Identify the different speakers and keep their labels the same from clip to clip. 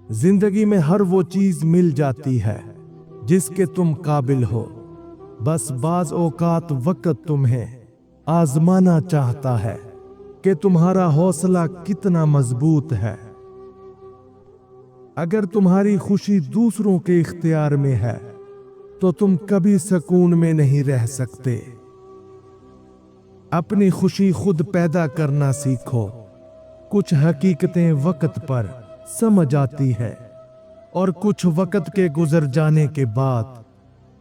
Speaker 1: जिंदगी में हर वो चीज मिल जाती है जिसके तुम काबिल हो, बस बाज औकात वक्त तुम्हें आजमाना चाहता है कि तुम्हारा हौसला कितना मजबूत है। अगर तुम्हारी खुशी दूसरों के इख्तियार में है तो तुम कभी सुकून में नहीं रह सकते। अपनी खुशी खुद पैदा करना सीखो। कुछ हकीकतें वक्त पर समझ आती है और कुछ वक्त के गुजर जाने के बाद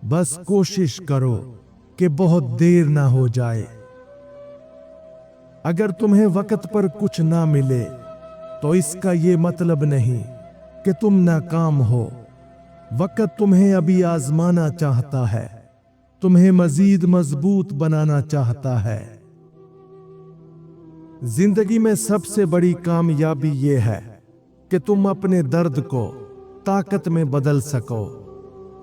Speaker 1: बस कोशिश करो कि बहुत देर ना हो जाए। अगर तुम्हें वक्त पर कुछ ना मिले तो इसका ये मतलब नहीं कि तुम नाकाम हो। वक्त तुम्हें अभी आजमाना चाहता है, तुम्हें मजीद मजबूत बनाना चाहता है। जिंदगी में सबसे बड़ी कामयाबी ये है कि तुम अपने दर्द को ताकत में बदल सको,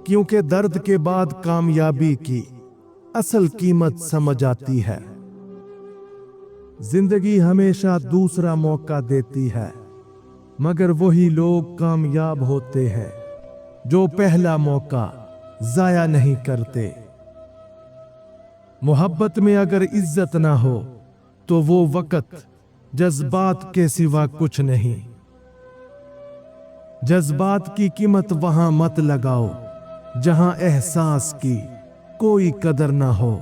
Speaker 1: क्योंकि दर्द के बाद कामयाबी की असल कीमत समझ आती है। जिंदगी हमेशा दूसरा मौका देती है, मगर वही लोग कामयाब होते हैं जो पहला मौका जाया नहीं करते। मोहब्बत में अगर इज्जत ना हो तो वो वक्त जज्बात के सिवा कुछ नहीं। जज्बात की कीमत वहां मत लगाओ जहां एहसास की कोई कदर ना हो।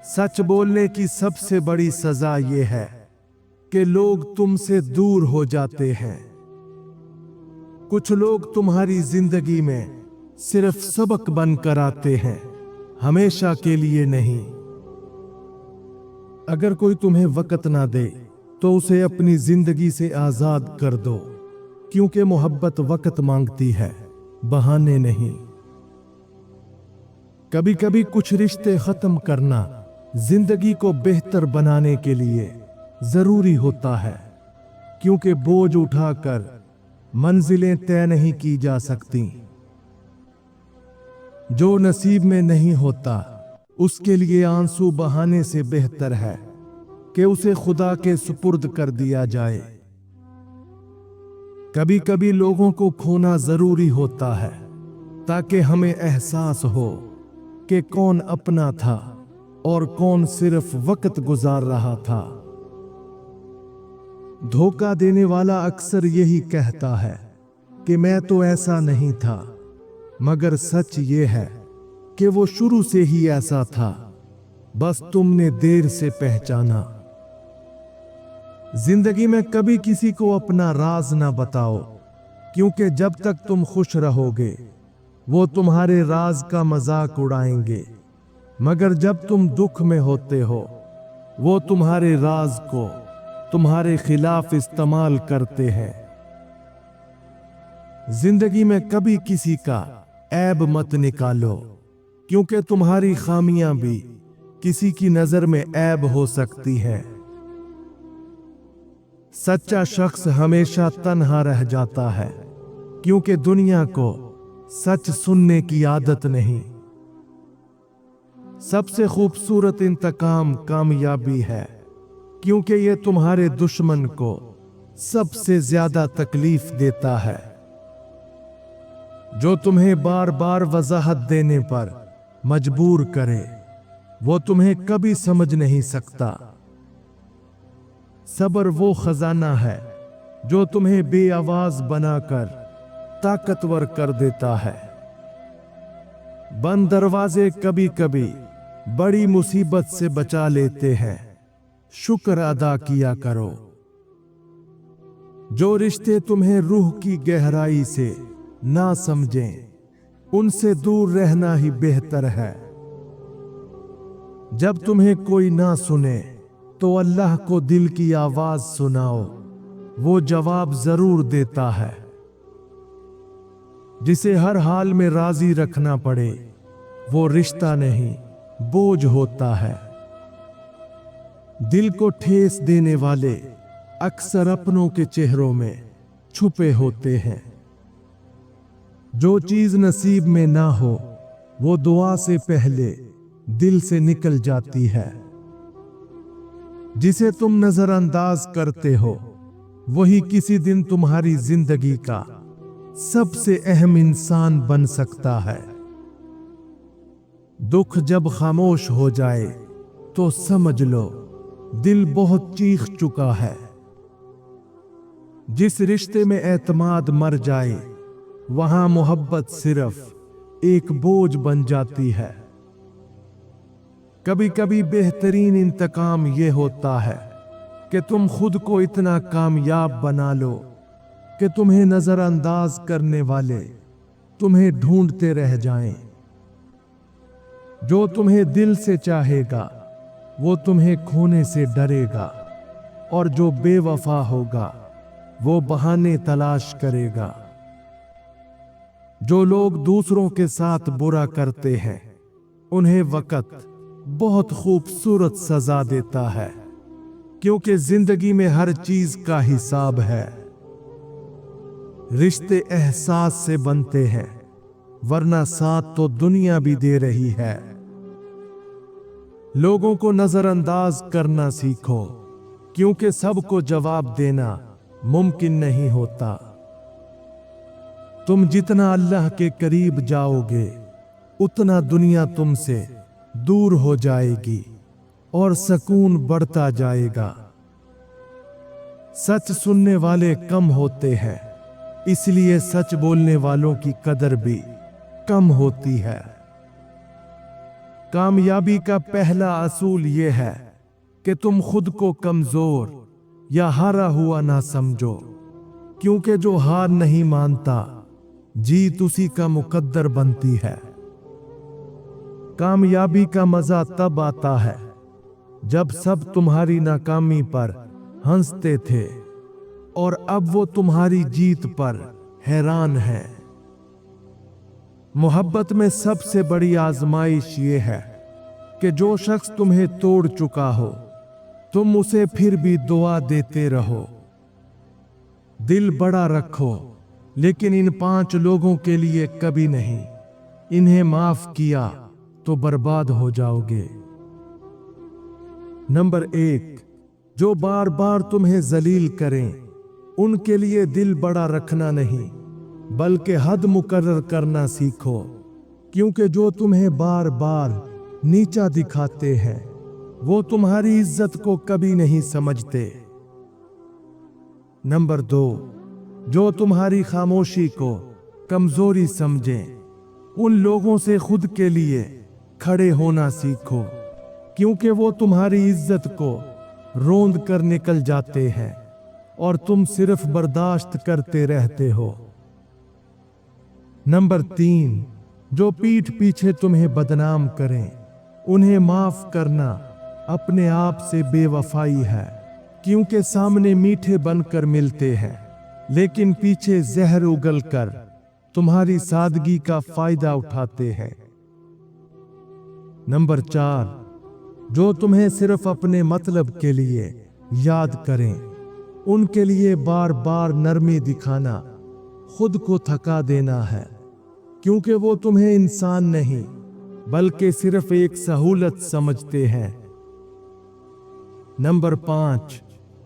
Speaker 1: सच बोलने की सबसे बड़ी सजा ये है कि लोग तुमसे दूर हो जाते हैं। कुछ लोग तुम्हारी जिंदगी में सिर्फ सबक बनकर आते हैं, हमेशा के लिए नहीं। अगर कोई तुम्हें वक्त ना दे तो उसे अपनी जिंदगी से आजाद कर दो, क्योंकि मोहब्बत वक्त मांगती है, बहाने नहीं। कभी कभी कुछ रिश्ते खत्म करना जिंदगी को बेहतर बनाने के लिए जरूरी होता है, क्योंकि बोझ उठाकर मंजिलें तय नहीं की जा सकती। जो नसीब में नहीं होता उसके लिए आंसू बहाने से बेहतर है कि उसे खुदा के सुपुर्द कर दिया जाए। कभी कभी लोगों को खोना जरूरी होता है ताकि हमें एहसास हो कि कौन अपना था और कौन सिर्फ वक्त गुजार रहा था। धोखा देने वाला अक्सर यही कहता है कि मैं तो ऐसा नहीं था, मगर सच ये है कि वो शुरू से ही ऐसा था, बस तुमने देर से पहचाना। जिंदगी में कभी किसी को अपना राज ना बताओ, क्योंकि जब तक तुम खुश रहोगे वो तुम्हारे राज का मजाक उड़ाएंगे, मगर जब तुम दुख में होते हो वो तुम्हारे राज को तुम्हारे खिलाफ इस्तेमाल करते हैं। जिंदगी में कभी किसी का ऐब मत निकालो, क्योंकि तुम्हारी खामियां भी किसी की नजर में ऐब हो सकती है। सच्चा शख्स हमेशा तन्हा रह जाता है, क्योंकि दुनिया को सच सुनने की आदत नहीं। सबसे खूबसूरत इंतकाम कामयाबी है, क्योंकि यह तुम्हारे दुश्मन को सबसे ज्यादा तकलीफ देता है। जो तुम्हें बार बार वजाहत देने पर मजबूर करे वो तुम्हें कभी समझ नहीं सकता। सब्र वो खजाना है जो तुम्हें बेआवाज बनाकर ताकतवर कर देता है। बंद दरवाजे कभी कभी बड़ी मुसीबत से बचा लेते हैं, शुक्र अदा किया करो। जो रिश्ते तुम्हें रूह की गहराई से ना समझें, उनसे दूर रहना ही बेहतर है। जब तुम्हें कोई ना सुने तो अल्लाह को दिल की आवाज सुनाओ, वो जवाब जरूर देता है। जिसे हर हाल में राजी रखना पड़े वो रिश्ता नहीं, बोझ होता है। दिल को ठेस देने वाले अक्सर अपनों के चेहरों में छुपे होते हैं। जो चीज नसीब में ना हो वो दुआ से पहले दिल से निकल जाती है। जिसे तुम नजरअंदाज करते हो वही किसी दिन तुम्हारी जिंदगी का सबसे अहम इंसान बन सकता है। दुख जब खामोश हो जाए तो समझ लो दिल बहुत चीख चुका है। जिस रिश्ते में एतमाद मर जाए वहां मोहब्बत सिर्फ एक बोझ बन जाती है। कभी कभी बेहतरीन इंतकाम ये होता है कि तुम खुद को इतना कामयाब बना लो कि तुम्हें नजरअंदाज करने वाले तुम्हें ढूंढते रह जाएं। जो तुम्हें दिल से चाहेगा वो तुम्हें खोने से डरेगा, और जो बेवफा होगा वो बहाने तलाश करेगा। जो लोग दूसरों के साथ बुरा करते हैं उन्हें वक्त बहुत खूबसूरत सजा देता है, क्योंकि जिंदगी में हर चीज का हिसाब है। रिश्ते एहसास से बनते हैं, वरना साथ तो दुनिया भी दे रही है। लोगों को नजरअंदाज करना सीखो, क्योंकि सबको जवाब देना मुमकिन नहीं होता। तुम जितना अल्लाह के करीब जाओगे उतना दुनिया तुमसे दूर हो जाएगी और सुकून बढ़ता जाएगा। सच सुनने वाले कम होते हैं, इसलिए सच बोलने वालों की कदर भी कम होती है। कामयाबी का पहला असूल यह है कि तुम खुद को कमजोर या हारा हुआ ना समझो, क्योंकि जो हार नहीं मानता जीत उसी का मुकद्दर बनती है। कामयाबी का मजा तब आता है जब सब तुम्हारी नाकामी पर हंसते थे और अब वो तुम्हारी जीत पर हैरान है। मोहब्बत में सबसे बड़ी आजमाइश ये है कि जो शख्स तुम्हें तोड़ चुका हो तुम उसे फिर भी दुआ देते रहो। दिल बड़ा रखो, लेकिन इन 5 लोगों के लिए कभी नहीं। इन्हें माफ किया तो बर्बाद हो जाओगे। नंबर 1, जो बार बार तुम्हें जलील करें उनके लिए दिल बड़ा रखना नहीं, बल्कि हद मुकर्रर करना सीखो, क्योंकि जो तुम्हें बार बार नीचा दिखाते हैं वो तुम्हारी इज्जत को कभी नहीं समझते। नंबर 2, जो तुम्हारी खामोशी को कमजोरी समझें उन लोगों से खुद के लिए खड़े होना सीखो, क्योंकि वो तुम्हारी इज्जत को रोंद कर निकल जाते हैं और तुम सिर्फ बर्दाश्त करते रहते हो। नंबर 3, जो पीठ पीछे तुम्हें बदनाम करें उन्हें माफ करना अपने आप से बेवफाई है, क्योंकि सामने मीठे बनकर मिलते हैं लेकिन पीछे जहर उगल कर तुम्हारी सादगी का फायदा उठाते हैं। नंबर 4, जो तुम्हें सिर्फ अपने मतलब के लिए याद करें उनके लिए बार बार नरमी दिखाना खुद को थका देना है, क्योंकि वो तुम्हें इंसान नहीं बल्कि सिर्फ एक सहूलत समझते हैं। नंबर 5,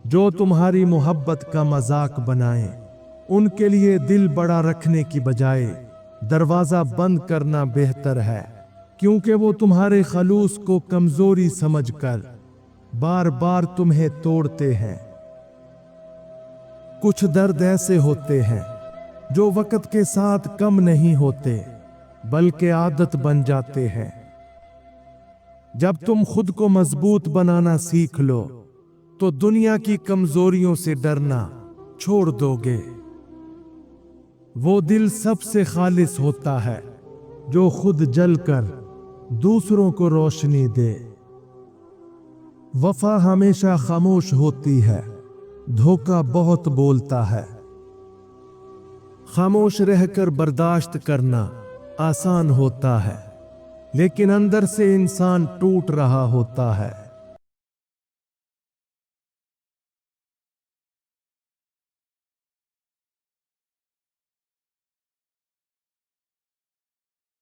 Speaker 1: जो तुम्हारी मोहब्बत का मजाक बनाएं उनके लिए दिल बड़ा रखने की बजाय दरवाजा बंद करना बेहतर है, क्योंकि वो तुम्हारे खलूस को कमजोरी समझकर बार बार तुम्हें तोड़ते हैं। कुछ दर्द ऐसे होते हैं जो वक्त के साथ कम नहीं होते बल्कि आदत बन जाते हैं। जब तुम खुद को मजबूत बनाना सीख लो तो दुनिया की कमजोरियों से डरना छोड़ दोगे। वो दिल सबसे खालिस होता है जो खुद जलकर दूसरों को रोशनी दे। वफा हमेशा खामोश होती है, धोखा बहुत बोलता है। खामोश रहकर बर्दाश्त करना आसान होता है, लेकिन अंदर से इंसान टूट रहा होता है।